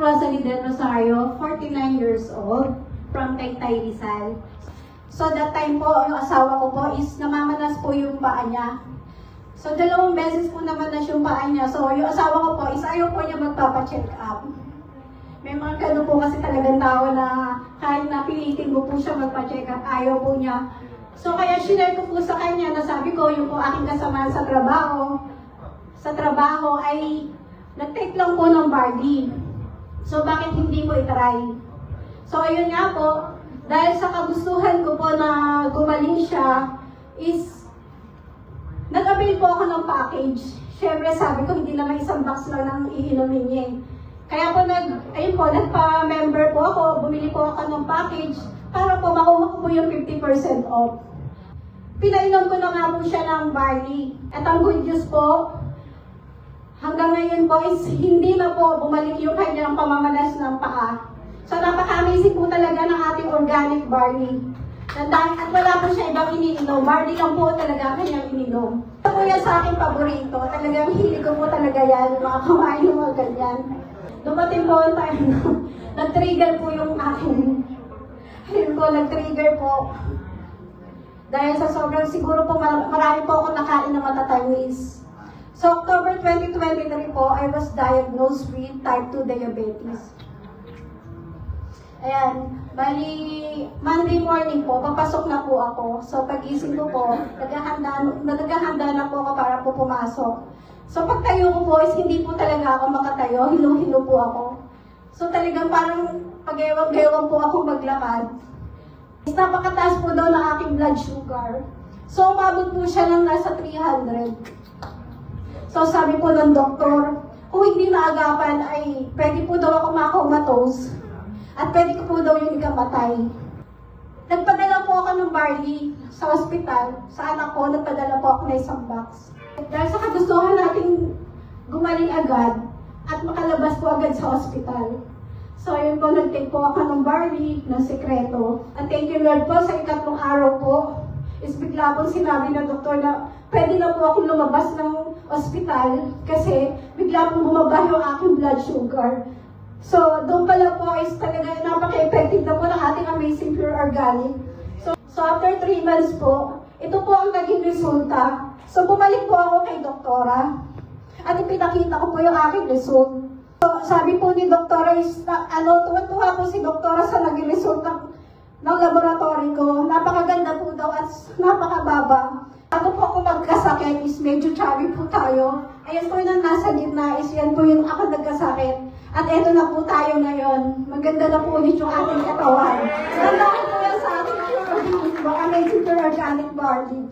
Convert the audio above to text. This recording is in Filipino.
Rosalie Del Rosario, 49 years old, from Taytay, Rizal. So that time po, yung asawa ko po is namamanas po yung paa niya. So 2 beses po namanas yung paa niya. So yung asawa ko po is ayaw po niya magpapa-check up. May mga gano'n po kasi talagang tao na kahit napilitin mo po siya magpa-check up, ayaw po niya. So kaya sinare ko po sa kanya na sabi ko, yung po aking kasamahan sa trabaho ay nag-take lang po ng barley. So bakit hindi mo itry? So ayun nga po, dahil sa kagustuhan ko po na gumaling siya, is nag-avail po ako ng package. Siyempre sabi ko, hindi naman isang box lang ng iinumin niya. Kaya po, nagpa-member po ako, bumili po ako ng package para po makuha po yung 50% off. Pinainom ko na nga po siya ng barley. At ang good news po, hanggang ngayon po is hindi na po bumalik yung kanyang pamamalas ng paa. So napaka-amazing po talaga ng ating organic barley. At wala po siya ibang iniinom. Barley lang po talaga kanyang ininom. Ito po yan sa aking paborito. Talagang hilig ko po talaga yan. Mga kumain ng mga ganyan. Dumating po tayo. Nag-trigger po yung aking. Ayun po, nag-trigger po. Dahil sa sobrang siguro po marami po ako nakain na matatamis. So October 2023 po, I was diagnosed with type 2 diabetes. Ayan, bali, Monday morning po, papasok na po ako. So, pag-isip ko po, naghahanda na po ako para po pumasok. So, pagtayo ko po is hindi po talaga ako makatayo, hilo-hilo po ako. So, talagang parang pag-ewang-gewang po ako maglakad. Napakataas po daw ng aking blood sugar. So, umabot po siya ng nasa 300. So, sabi po ng doktor, kung hindi naagapan ay pwede po daw ako ma-comatose. At pwede ko po daw yung ikamatay. Nagpadala po ako ng barley sa ospital. Sa anak ko, nagpadala po ako ng isang box. Dahil sa kagustuhan nating gumaling agad at makalabas po agad sa ospital. So yun po, nag-take po ako ng barley ng sekreto. At thank you Lord po, sa 3 araw po, is bigla pong sinabi ng doktor na pwede na po akong lumabas ng ospital kasi bigla pong bumaba yung aking blood sugar. So, doon pala po is talaga napaka-effective na po ng ating amazing pure organic. So after 3 months po, ito po ang naging resulta. So, bumalik po ako kay doktora at ipinakita ko po yung aking result. So, sabi po ni doktora is, tuwa po si doktora sa naging result ng laboratory ko. Napakaganda po daw at napakababa. Bago po ako magkasakit is medyo chubby po tayo. Ayan po yung nasa gitna is yan po yung ako nagkasakit. At eto na po tayo ngayon. Maganda na po ulit yung ating katawan. Ganda po yan sa ating amazing pure organic barley.